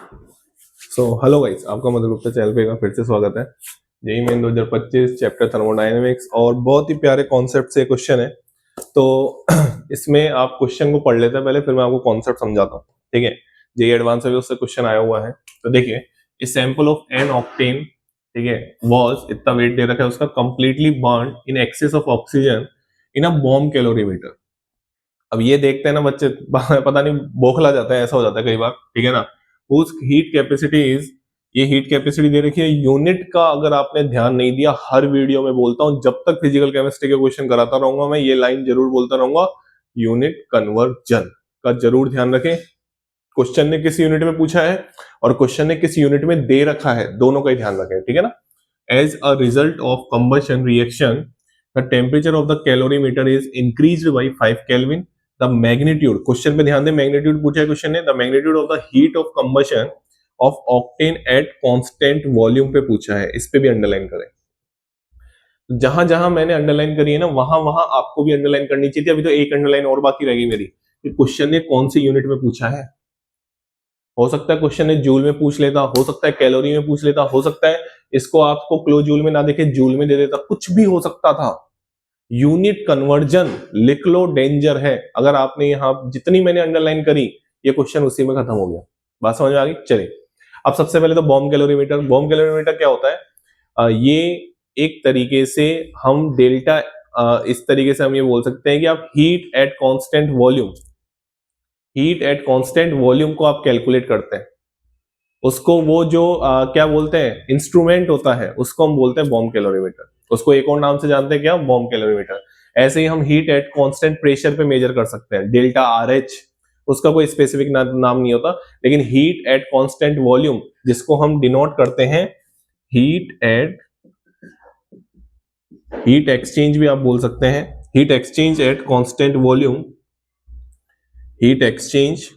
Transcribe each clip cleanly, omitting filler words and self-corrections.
Hello guys, आपका mother Gupta channel पे एक बार फिर से स्वागत है। जेईई मेन 2025 चैप्टर थर्मोडायनेमिक्स और बहुत ही प्यारे कॉन्सेप्ट से क्वेश्चन है। तो इसमें आप क्वेश्चन को पढ़ लेते हैं पहले, फिर मैं आपको कॉन्सेप्ट समझाता हूँ। ठीक है, जेईई एडवांस में उससे क्वेश्चन आया हुआ है। तो देखिए, a sample of n octane, ठीक है, वॉज, इतना वेट दे रखा है उसका, completely burn in excess of oxygen in a bomb calorimeter. अब ये देखते हैं ना बच्चे, पता नहीं बौखला जाता है, ऐसा हो जाता है कई बार। ठीक है ना, उस हीट कैपेसिटी इज, ये हीट कैपेसिटी दे रखी है यूनिट का। अगर आपने ध्यान नहीं दिया, हर वीडियो में बोलता हूं, जब तक फिजिकल केमिस्ट्री के क्वेश्चन कराता रहूंगा मैं, ये लाइन जरूर बोलता रहूंगा, यूनिट कन्वर्जन का जरूर ध्यान रखें। क्वेश्चन ने किस यूनिट में पूछा है और क्वेश्चन ने किस यूनिट में दे रखा है, दोनों का ही ध्यान रखें। ठीक है ना। As a result of combustion reaction, the temperature of the calorimeter is increased by 5 kelvin. The magnitude, question पे ध्यान दें, मैग्नीट्यूड पूछा है क्वेश्चन ने, the magnitude of the heat of combustion of octane at constant volume पे पूछा है। इस पे भी अंडरलाइन करें। जहां जहां मैंने अंडरलाइन करी है ना, वहां वहां आपको भी अंडरलाइन करनी चाहिए थी। अभी तो एक अंडरलाइन और बाकी रहेगी मेरी। क्वेश्चन ने कौन सी यूनिट में पूछा है। हो सकता है क्वेश्चन ने जूल में पूछ लेता, हो सकता है कैलोरी में पूछ लेता, हो सकता है इसको आपको क्लो जूल में ना देखे जूल में दे देता, कुछ भी हो सकता था। यूनिट कन्वर्जन लिख लो, डेंजर है। अगर आपने यहां जितनी मैंने अंडरलाइन करी, ये क्वेश्चन उसी में खत्म हो गया। बात समझ में आ गई। चलिए, अब सबसे पहले तो बॉम्ब कैलोरीमीटर। बॉम्ब कैलोरीमीटर क्या होता है? ये एक तरीके से हम डेल्टा, इस तरीके से हम ये बोल सकते हैं कि आप heat at constant volume, heat at constant volume को आप कैलकुलेट करते हैं। उसको वो जो क्या बोलते हैं, इंस्ट्रूमेंट होता है, उसको हम बोलते हैं बॉम्ब कैलोरीमीटर। उसको एक और नाम से जानते हैं, क्या? Bomb calorimeter. ऐसे ही हम हीट एट कांस्टेंट प्रेशर पे मेजर कर सकते हैं, डेल्टा आर एच। उसका कोई स्पेसिफिक नाम नहीं होता, लेकिन हीट एट कांस्टेंट वॉल्यूम, जिसको हम डिनोट करते हैं हीट एट, हीट एक्सचेंज भी आप बोल सकते हैं, heat exchange eight constant volume, heat exchange,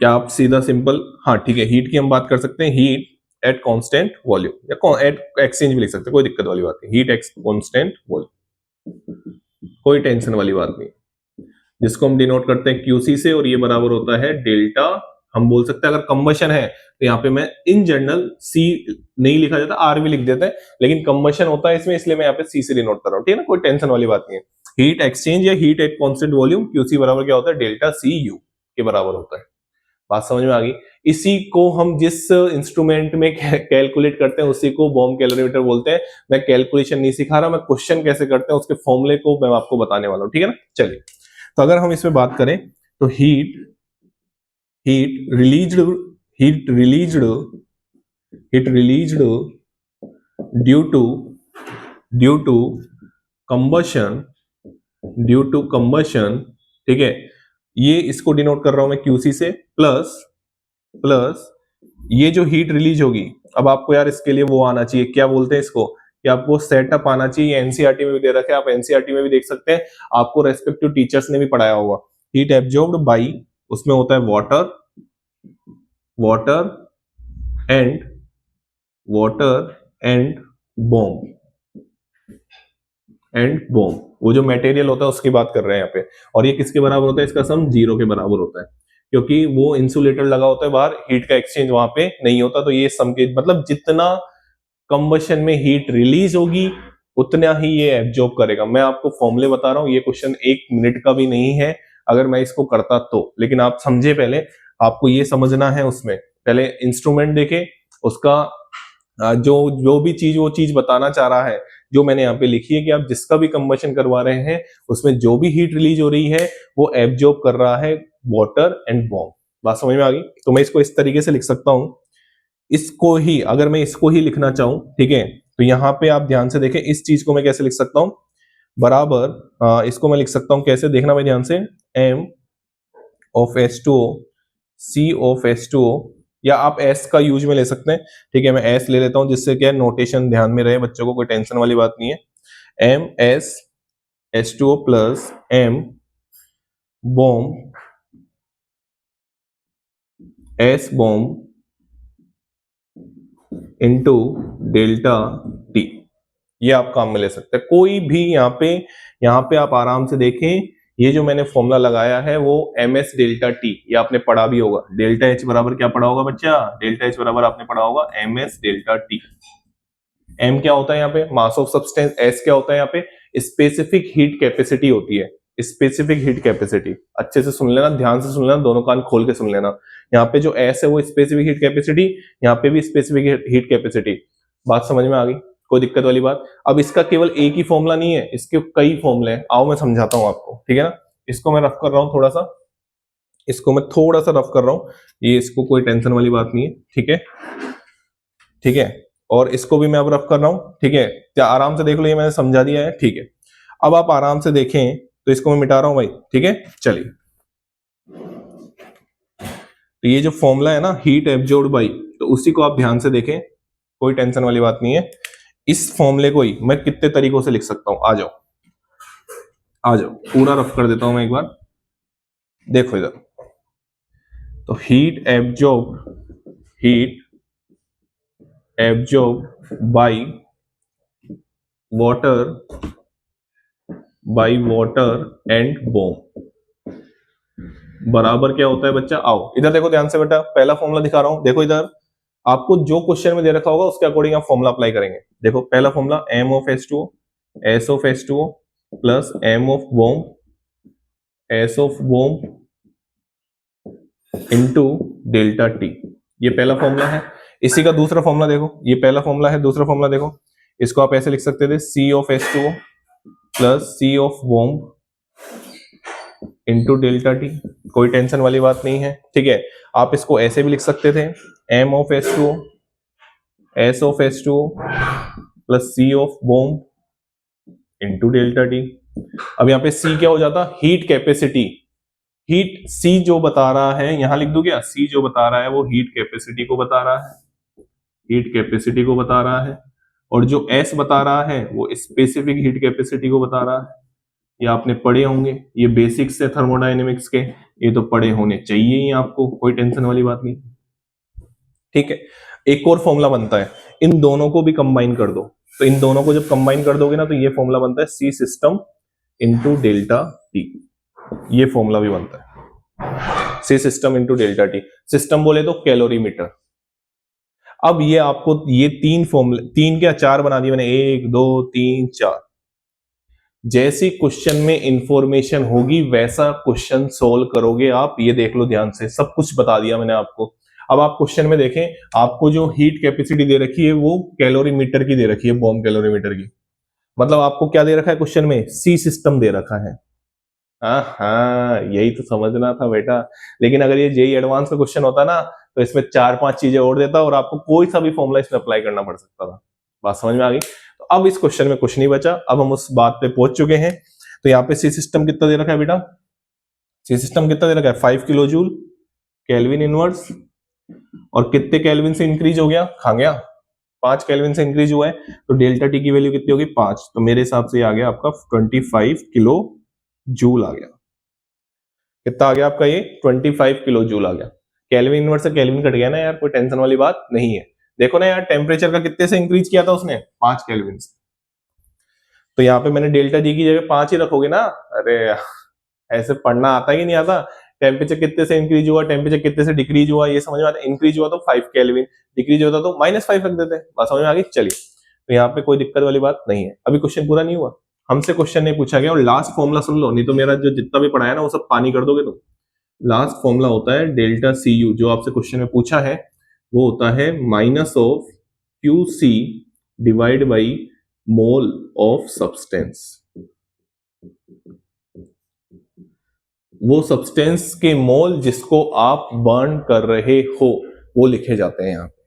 या आप सीधा सिंपल, हाँ ठीक है, हीट की हम बात कर सकते हैं, हीट एट कांस्टेंट वॉल्यूम, या एट एक्सचेंज भी लिख सकते हैं, कोई दिक्कत वाली बात नहीं। हीट एक्स कांस्टेंट वॉल्यूम, कोई टेंशन वाली बात नहीं, जिसको हम डिनोट करते हैं क्यूसी से, और ये बराबर होता है डेल्टा। हम बोल सकते हैं अगर कंबशन है तो यहाँ पे मैं इन जनरल सी नहीं लिखा जाता, आर भी लिख देते हैं, लेकिन कंबशन होता है इसमें, इसलिए मैं यहाँ पे सी से डिनोट कर रहा हूँ। ठीक है ना, कोई टेंशन वाली बात नहीं है। हीट एक्सचेंज या heat at constant volume, QC बराबर क्या होता है? डेल्टा सी यू के बराबर होता है। बात समझ में आ गई। इसी को हम जिस इंस्ट्रूमेंट में कैलकुलेट करते हैं, उसी को बॉम्ब कैलोरीमीटर बोलते हैं। मैं कैलकुलेशन नहीं सिखा रहा, मैं क्वेश्चन कैसे करते हैं उसके फॉर्मूले को मैं आपको बताने वाला हूं। ठीक है ना। चलिए, तो अगर हम इसमें बात करें तो heat, heat released, heat released, heat released due to, due to combustion, due to combustion, ठीक है, ये इसको डिनोट कर रहा हूं मैं क्यूसी से, प्लस, प्लस ये जो हीट रिलीज होगी। अब आपको यार इसके लिए वो आना चाहिए, क्या बोलते हैं इसको, कि आपको सेटअप आना चाहिए। एनसीईआरटी में भी दे रखा है, आप एनसीईआरटी में भी देख सकते हैं, आपको रेस्पेक्टिव टीचर्स ने भी पढ़ाया होगा। हीट एब्जॉर्ब्ड बाई, उसमें होता है water, water and, water and bomb, and bomb, वो जो मटेरियल होता है उसकी बात कर रहे हैं यहाँ पे। और ये किसके बराबर होता है? इसका सम 0 के बराबर होता है, क्योंकि वो इंसुलेटर लगा होता है बाहर, हीट का एक्सचेंज वहां पे नहीं होता। तो ये सम के मतलब जितना कंबशन में हीट रिलीज होगी, उतना ही ये एब्जॉर्ब करेगा। मैं आपको फॉर्मूले बता रहा हूं, ये क्वेश्चन 1 मिनट का भी नहीं है अगर मैं इसको करता तो। लेकिन आप समझे, पहले आपको ये समझना है, उसमें पहले इंस्ट्रूमेंट देखे, उसका जो जो भी चीज वो चीज बताना चाह रहा है, जो मैंने यहाँ पे लिखी है कि आप जिसका भी कंबशन करवा रहे हैं, उसमें जो भी हीट रिलीज हो रही है वो एब्जॉर्ब कर रहा है वाटर एंड बॉम्ब। बात समझ में आ गई। तो मैं इसको इस तरीके से लिख सकता हूं, इसको ही, अगर मैं इसको ही लिखना चाहूं, ठीक है, तो यहां पे आप ध्यान से देखें, इस चीज को मैं कैसे लिख सकता हूं, बराबर इसको मैं लिख सकता हूं कैसे, देखना मैं ध्यान से, M of H2O, C of H2O, या आप एस का यूज में ले सकते हैं। ठीक है, मैं एस ले लेता हूं, जिससे क्या नोटेशन ध्यान में रहे बच्चों को, कोई टेंशन वाली बात नहीं है। M s H2O plus m bomb, s bomb into delta T. ये आप काम में ले सकते हैं। कोई भी यहाँ पे आप आराम से देखें, ये जो मैंने फॉर्मूला लगाया है वो ms डेल्टा टी, ये आपने पढ़ा भी होगा। डेल्टा एच बराबर क्या पढ़ा होगा बच्चा? डेल्टा एच बराबर आपने पढ़ा होगा ms डेल्टा टी। m क्या होता है यहाँ पे? Mass of substance. s क्या होता है यहाँ पे? स्पेसिफिक हीट कैपेसिटी होती है, स्पेसिफिक हीट कैपेसिटी। अच्छे से सुन लेना, ध्यान से सुन लेना, दोनों कान खोल के सुन लेना। यहाँ पे जो s है वो स्पेसिफिक हीट कैपेसिटी, यहाँ पे भी स्पेसिफिक हीट कैपेसिटी। बात समझ में आ गई? कोई दिक्कत वाली बात? अब इसका केवल एक ही फॉर्मूला नहीं है, इसके कई फॉर्मूले हैं। आओ मैं समझाता हूं आपको, ठीक है ना। इसको मैं रफ कर रहा हूं थोड़ा सा, इसको मैं थोड़ा सा रफ कर रहा हूं, ये इसको कोई टेंशन वाली बात नहीं है, ठीक है, ठीक है। और इसको भी मैं अब रफ कर रहा हूं, ठीक है। क्या आराम से देख लो, ये मैंने समझा दिया है, ठीक है। अब आप आराम से देखें, तो इसको मैं मिटा रहा हूं भाई, ठीक है। चलिए, तो ये जो फॉर्मूला है ना, हीट एब्जॉर्ब्ड बाई, तो उसी को आप ध्यान से देखें, कोई टेंशन वाली बात नहीं है। इस फॉर्मूले को ही मैं कितने तरीकों से लिख सकता हूं, आ जाओ आ जाओ, पूरा रफ कर देता हूं मैं एक बार, देखो इधर। तो heat absorb by water and bomb बराबर क्या होता है बच्चा? आओ इधर देखो ध्यान से बेटा, पहला फॉर्मूला दिखा रहा हूं, देखो इधर। आपको जो क्वेश्चन में दे रखा होगा उसके अकॉर्डिंग आप फॉर्मूला अप्लाई करेंगे। देखो पहला formula m of H2O S of H2O plus m of bomb S of bomb into delta T, ये पहला फॉर्मूला है। इसी का दूसरा फॉर्मूला देखो, ये पहला फॉर्मूला है, दूसरा फॉर्मूला देखो, इसको आप ऐसे लिख सकते थे C of H2O plus C of bomb into delta T. कोई टेंशन वाली बात नहीं है, ठीक है। आप इसको ऐसे भी लिख सकते थे, m of H2O S of H2O plus C of bomb into delta T. अब यहाँ पे C क्या हो जाता? Heat capacity. हीट C जो बता रहा है, यहां लिख दूं क्या? C जो बता रहा है वो हीट कैपेसिटी को बता रहा है, हीट कैपेसिटी को बता रहा है। और जो S बता रहा है वो स्पेसिफिक हीट कैपेसिटी को बता रहा है। ये आपने पढ़े होंगे, ये बेसिक्स है थर्मोडायनेमिक्स के, ये तो पढ़े होने चाहिए ही आपको, कोई टेंशन वाली बात नहीं, ठीक है। एक और फॉर्मूला बनता है, इन दोनों को भी कंबाइन कर दो। तो इन दोनों को जब कंबाइन कर दोगे ना, तो ये फॉर्मूला बनता है C system into delta T. ये फॉर्मूला भी बनता है C system into delta T. System बोले तो कैलोरीमीटर। अब ये आपको ये तीन फॉर्मूले, तीन क्या चार बना दिए मैंने, 1 2 3 4। जैसी क्वेश्चन में इंफॉर्मेशन होगी वैसा क्वेश्चन सोल्व करोगे आप। ये देख लो ध्यान से, सब कुछ बता दिया मैंने आपको। अब आप क्वेश्चन में देखें, आपको जो हीट कैपेसिटी दे रखी है वो कैलोरीमीटर की दे रखी है, बॉम्ब कैलोरीमीटर की। मतलब आपको क्या दे रखा है क्वेश्चन में? C सिस्टम दे रखा है। हाँ, यही तो समझना था बेटा। लेकिन अगर ये जेई एडवांस का क्वेश्चन होता ना, तो इसमें 4-5 चीजें और देता और आपको कोई सा भी फॉर्मूला इसमें अप्लाई करना पड़ सकता था। बात समझ में आ गई? तो अब इस क्वेश्चन में कुछ नहीं बचा, अब हम उस बात पे पहुंच चुके हैं। तो यहाँ पे C सिस्टम कितना दे रखा है बेटा? C सिस्टम कितना दे रखा है? 5 किलो जूल केल्विन इनवर्स। और कितने केल्विन से इंक्रीज हो गया? खा गया, 5 केल्विन से इंक्रीज हुआ है। तो डेल्टा टी की वैल्यू कितनी होगी? 5। तो मेरे हिसाब से आ गया आपका 25 किलो जूल आ गया। कितना आ गया आपका? ये 25 किलो जूल आ गया। केल्विन इनवर्स से केल्विन कट गया ना यार, कोई टेंशन वाली बात नहीं है। देखो ना यार, टेम्परेचर का कितने से इंक्रीज किया था उसने? 5 केल्विन से। तो यहाँ पे मैंने डेल्टा जी की जगह 5 ही रखोगे ना। अरे ऐसे पढ़ना आता है कि नहीं आता? टेम्परेचर कितने से इंक्रीज हुआ, टेम्परेचर कितने से डिक्रीज हुआ, ये समझ में आता है। इंक्रीज हुआ तो 5 केल्विन, डिक्रीज होता तो -5 रख देते। बात समझ में आ गई? चलिए, तो यहाँ पे कोई दिक्कत वाली बात नहीं है। अभी क्वेश्चन पूरा नहीं हुआ, हमसे क्वेश्चन नहीं पूछा गया। और लास्ट फॉर्मूला सुन लो, नहीं तो मेरा जो जितना भी पढ़ाया ना वो सब पानी कर दोगे तुम। लास्ट फॉर्मूला होता है डेल्टा CU, जो आपसे क्वेश्चन में पूछा है वो होता है minus of QC divide by mole of substance. वो सब्सटेंस के मोल जिसको आप बर्न कर रहे हो वो लिखे जाते हैं यहाँ पे।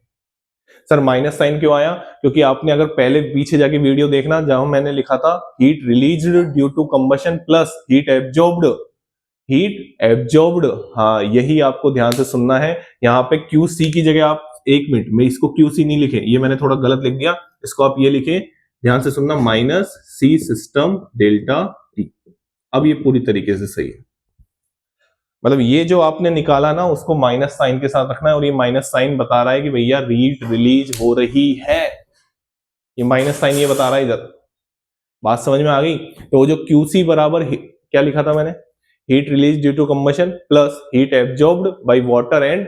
सर माइनस साइन क्यों आया? क्योंकि आपने अगर पहले पीछे जाके वीडियो देखना, जहां मैंने लिखा था heat released due to combustion plus heat absorbed, heat absorbed, हाँ यही आपको ध्यान से सुनना है। यहाँ पे QC की जगह आप, एक मिनट में इसको QC नहीं लिखे, ये मैंने थोड़ा गलत लिख दिया, इसको आप ये लिखे, ध्यान से सुनना, minus C system delta T. अब ये पूरी तरीके से सही है। मतलब ये जो आपने निकाला ना उसको माइनस साइन के साथ रखना है, और ये माइनस साइन बता रहा है कि भैया हीट रिलीज हो रही है। ये माइनस साइन ये बता रहा है इधर। बात समझ में आ गई? तो जो QC बराबर क्या लिखा था मैंने, heat release due to combustion plus heat absorbed by water and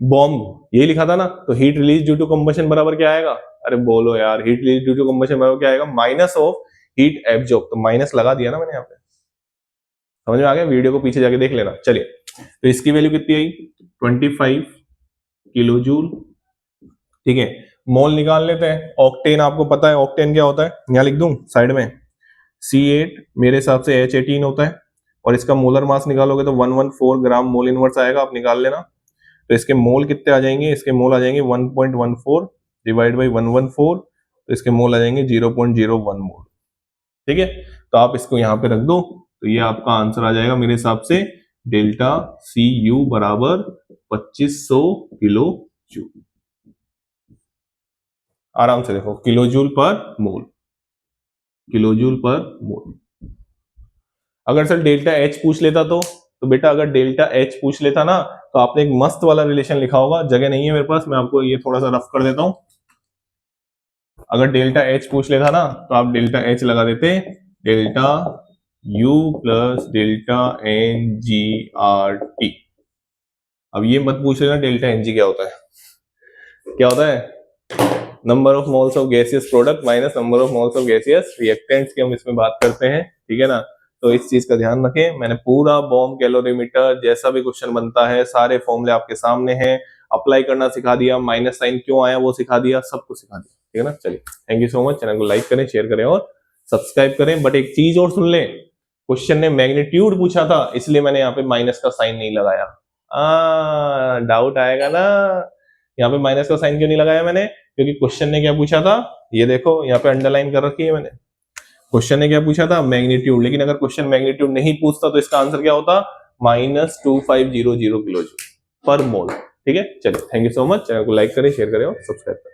bomb, ये लिखा था ना। तो heat release due to combustion बराबर क्या आएगा, अरे बोलो यार, heat release due to combustion बराबर क्या आएगा, माइनस ऑफ हीट एब्जॉर्ब। तो माइनस लगा दिया ना मैंने यहाँ पे, समझ में आ गया, वीडियो को पीछे जाके देख लेना। चलिए, तो इसकी वैल्यू कितनी आई, 25 किलो जूल, ठीक है। मोल निकाल लेते हैं। ऑक्टेन आपको पता है ऑक्टेन क्या होता है, यहाँ लिख दूं साइड में, C8 मेरे हिसाब से H18 होता है, और इसका मोलर मास निकालोगे तो 114 ग्राम मोल इनवर्स आएगा, आप निकाल लेना। तो इसके मोल कितने आ जाएंगे, इसके मोल आ जाएंगे 1.14 डिवाइड बाई 114, तो इसके मोल आ जाएंगे 0.01 मोल, ठीक है। तो आप इसको यहाँ पे रख दो, तो ये आपका आंसर आ जाएगा मेरे हिसाब से डेल्टा CU बराबर 2500 किलो जूल। आराम से देखो, किलो जूल पर मोल, किलो जूल पर मोल। अगर सर डेल्टा H पूछ लेता तो बेटा अगर डेल्टा H पूछ लेता ना, तो आपने एक मस्त वाला रिलेशन लिखा होगा, जगह नहीं है मेरे पास, मैं आपको ये थोड़ा सा रफ कर देता हूं। अगर डेल्टा H पूछ लेता ना, तो आप डेल्टा H लगा देते, delta U plus delta NGRT। अब ये मत पूछ लेना डेल्टा NG क्या होता है, क्या होता है, number of moles of gaseous product minus number of moles of gaseous reactants की हम इसमें बात करते हैं, ठीक है ना। तो इस चीज का ध्यान रखें, मैंने पूरा बॉम्ब कैलोरीमीटर जैसा भी क्वेश्चन बनता है सारे फॉर्मूले आपके सामने हैं, अप्लाई करना सिखा दिया, माइनस साइन क्यों आया वो सिखा दिया, सब कुछ सिखा दिया, ठीक है ना। चलिए, thank you so much, channel को लाइक करें, शेयर करें और सब्सक्राइब करें। बट एक चीज और सुन लें, क्वेश्चन ने मैग्नीट्यूड पूछा था, इसलिए मैंने यहाँ पे माइनस का साइन नहीं लगाया। डाउट आएगा ना, यहाँ पे माइनस का साइन क्यों नहीं लगाया मैंने, क्योंकि क्वेश्चन ने क्या पूछा था, ये देखो यहाँ पे अंडरलाइन कर रखी है मैंने, क्वेश्चन ने क्या पूछा था, मैग्नीट्यूड। लेकिन अगर क्वेश्चन मैग्नीट्यूड नहीं पूछता तो इसका आंसर क्या होता, -2500 किलो जूल पर मोल, ठीक है। चलिए, thank you so much, channel को लाइक करें, शेयर करें और सब्सक्राइब करें।